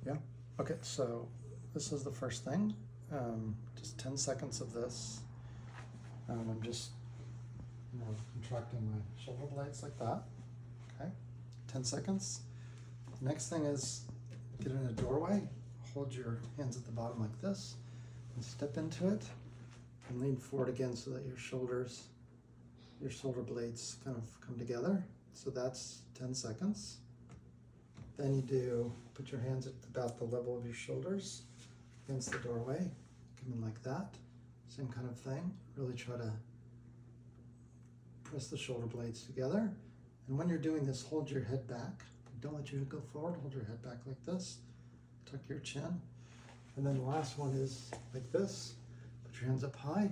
Yeah? Okay, so this is the first thing. Just 10 seconds of this. I'm just, contracting my shoulder blades like that. Okay, 10 seconds. The next thing is get in a doorway, hold your hands at the bottom like this, and step into it, and lean forward again so that your shoulder blades kind of come together. So that's 10 seconds. Then you put your hands at about the level of your shoulders against the doorway. Come in like that. Same kind of thing. Really try to press the shoulder blades together. And when you're doing this, hold your head back. Don't let your head go forward. Hold your head back like this. Tuck your chin. And then the last one is like this. Put your hands up high.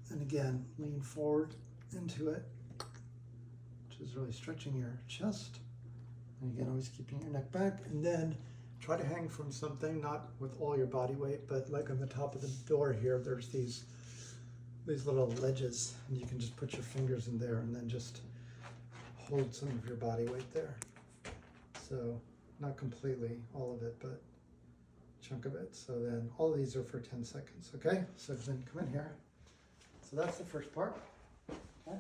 And again, lean forward into it, which is really stretching your chest. And again, always keeping your neck back. And then try to hang from something, not with all your body weight, but like on the top of the door here, there's these little ledges, and you can just put your fingers in there and then just hold some of your body weight there. So not completely all of it, but a chunk of it. So then all of these are for 10 seconds, okay? So then come in here. So that's the first part, okay?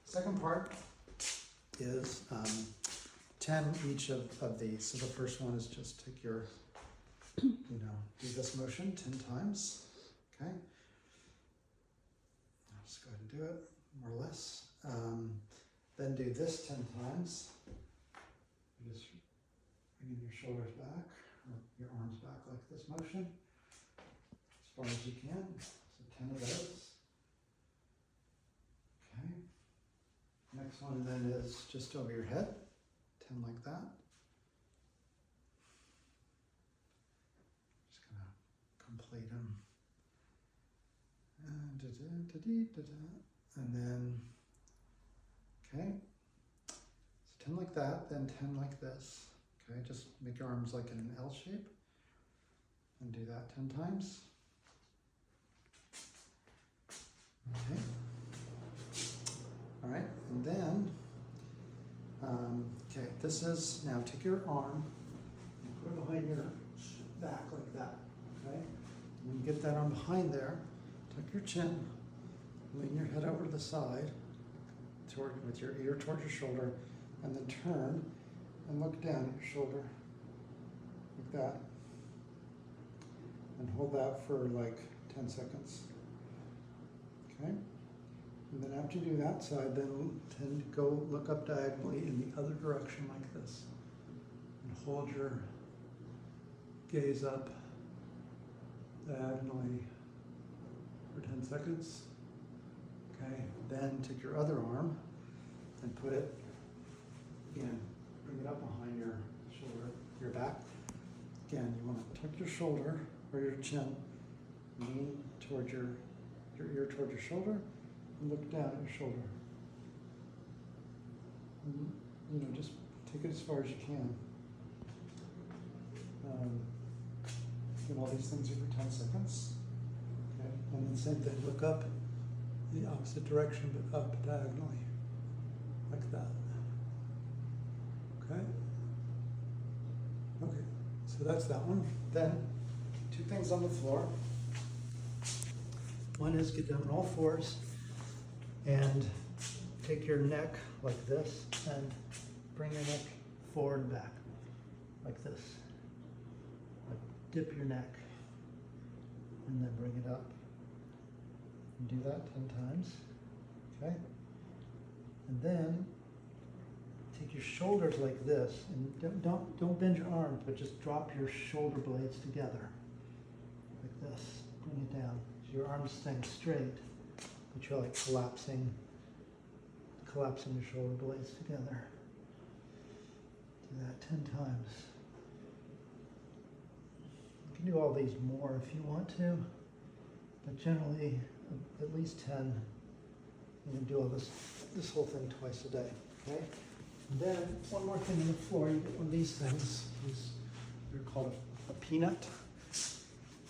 Second part is 10 each of these. So the first one is just take your, do this motion 10 times, okay? I'll just go ahead and do it, more or less. Then do this 10 times. You just bring your shoulders back, or your arms back like this motion, as far as you can. So 10 of those. Okay. Next one then is just over your head. 10 like that. Just gonna complete them. And then, okay. So 10 like that, then 10 like this. Okay, just make your arms like in an L shape. And do that 10 times. Okay. All right, and then, okay, this is, now take your arm and put it behind your back like that, okay? When you get that arm behind there, tuck your chin, lean your head over to the side, with your ear towards your shoulder, and then turn and look down at your shoulder, like that. And hold that for like 10 seconds, okay? And then after you do that side, then tend to go look up diagonally in the other direction like this. And hold your gaze up diagonally for 10 seconds. Okay, then take your other arm and put it, again, bring it up behind your shoulder, your back. Again, you want to tuck your shoulder or your chin, lean toward your ear toward your shoulder, and look down at your shoulder. And, just take it as far as you can. And all these things are for 10 seconds. Okay, and then same thing, look up the opposite direction, but up diagonally, like that. Okay? Okay, so that's that one. Then, two things on the floor. One is get down on all fours and take your neck like this and bring your neck forward and back like this. Like dip your neck and then bring it up. And do that 10 times, okay? And then take your shoulders like this, and don't bend your arms, but just drop your shoulder blades together like this. Bring it down. So your arms staying straight, but you're like collapsing your shoulder blades together. Do that 10 times. You can do all these more if you want to, but generally at least 10. You can do all this whole thing twice a day, okay? And then one more thing on the floor, you get one of these things. They're called a peanut.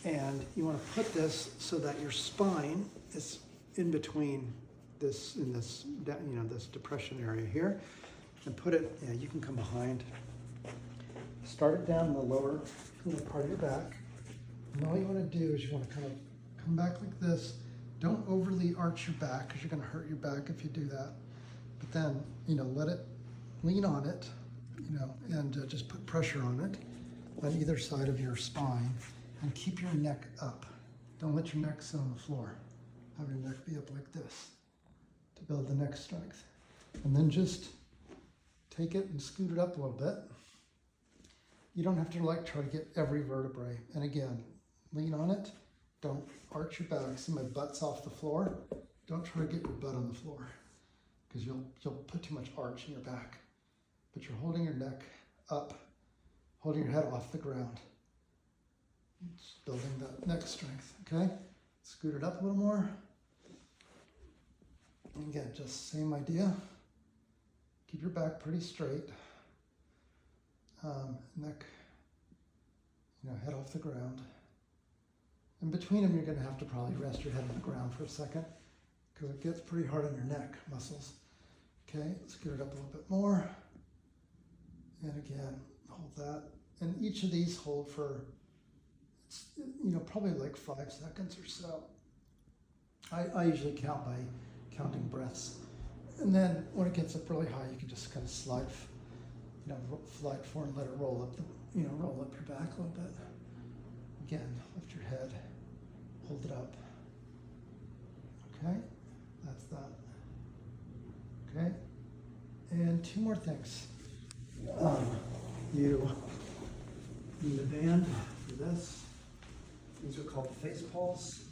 And you want to put this so that your spine is in between this depression area here, and put it. You can come behind. start it down in the lower part of your back. And all you want to do is you want to kind of come back like this. Don't overly arch your back because you're going to hurt your back if you do that. But then, let it lean on it, and just put pressure on it on either side of your spine and keep your neck up. Don't let your neck sit on the floor. Have your neck be up like this to build the neck strength. And then just take it and scoot it up a little bit. You don't have to try to get every vertebrae. And again, lean on it. Don't arch your back. See, my butt's off the floor. Don't try to get your butt on the floor because you'll put too much arch in your back. But you're holding your neck up, holding your head off the ground. It's building that neck strength, okay? Scoot it up a little more. And again, just same idea. Keep your back pretty straight. Neck, head off the ground. In between them, you're going to have to probably rest your head on the ground for a second because it gets pretty hard on your neck muscles. Okay, scoot it up a little bit more. And again, hold that. And each of these hold for, probably like 5 seconds or so. I usually count by counting breaths. And then when it gets up really high, you can just kind of slide forward and let it roll up roll up your back a little bit. Again, lift your head, hold it up. Okay, that's that. Okay, and 2 more things. You need a band for this. These are called face pulls.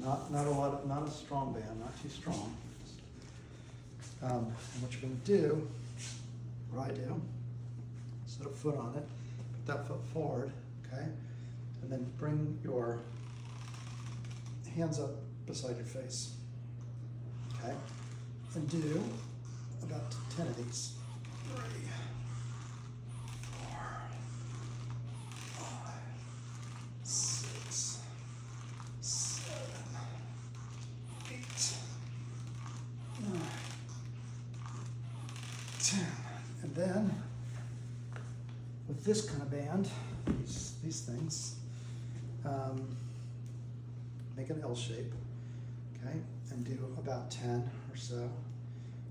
Not a strong band, not too strong. And what you're going to do, what I do, set a foot on it, put that foot forward, okay, and then bring your hands up beside your face, okay, and do about 10 of these. 3, 4, 5, 6, 7, 8, 9, 10. And then with this kind of band, these things, make an L shape, okay, and do about 10 or so.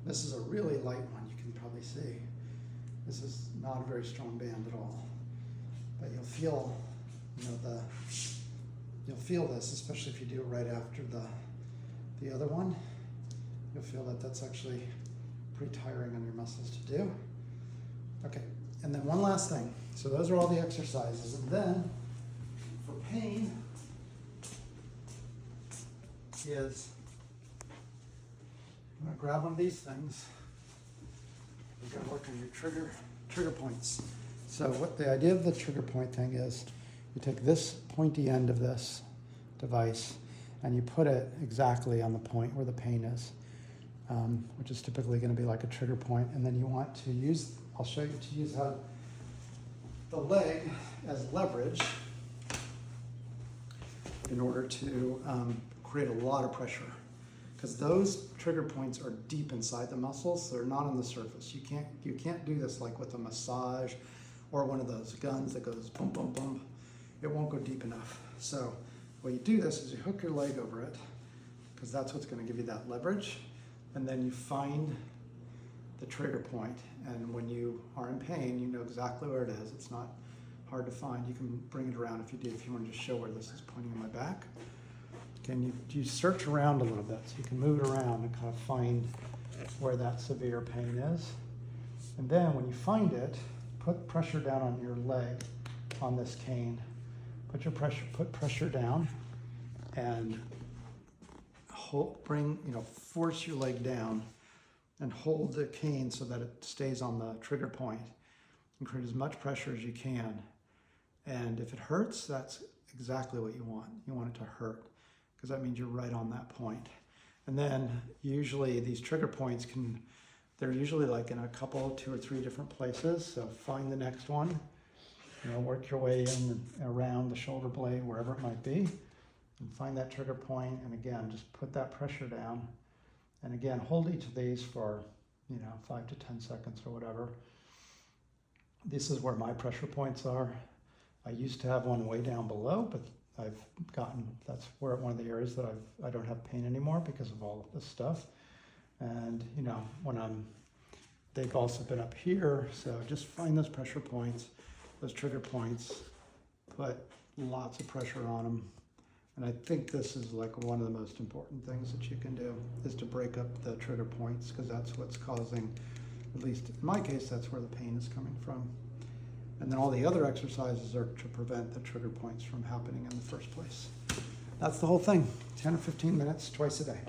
This is a really light one, you can probably see. This is not a very strong band at all, but you'll feel, you'll feel this, especially if you do it right after the other one. You'll feel that that's actually pretty tiring on your muscles to do. Okay, and then one last thing. So those are all the exercises, and then for pain is I'm going to grab one of these things. We're going to work on your trigger points. So what the idea of the trigger point thing is, you take this pointy end of this device and you put it exactly on the point where the pain is, which is typically going to be like a trigger point. And then you want to use, I'll show you to use how the leg as leverage in order to create a lot of pressure. Because those trigger points are deep inside the muscles, so they're not on the surface. You can't do this like with a massage or one of those guns that goes boom, boom, boom. It won't go deep enough. So what you do this is you hook your leg over it, because that's what's going to give you that leverage, and then you find the trigger point. And when you are in pain, you know exactly where it is. It's not hard to find. You can bring it around if you do. If you want to just show where this is pointing in my back. And you search around a little bit, so you can move it around and kind of find where that severe pain is. And then when you find it, put pressure down on your leg on this cane. Put pressure down and force your leg down and hold the cane so that it stays on the trigger point and create as much pressure as you can. And if it hurts, that's exactly what you want. You want it to hurt, because that means you're right on that point. And then usually these trigger points they're usually like in a couple, 2 or 3 different places. So find the next one, work your way in and around the shoulder blade, wherever it might be, and find that trigger point. And again, just put that pressure down. And again, hold each of these for, 5 to 10 seconds or whatever. This is where my pressure points are. I used to have one way down below, but that's where one of the areas that I don't have pain anymore because of all of this stuff. And you know, they've also been up here, so just find those pressure points, those trigger points, put lots of pressure on them. And I think this is like one of the most important things that you can do, is to break up the trigger points, because that's what's causing, at least in my case, that's where the pain is coming from. And then all the other exercises are to prevent the trigger points from happening in the first place. That's the whole thing, 10 or 15 minutes twice a day.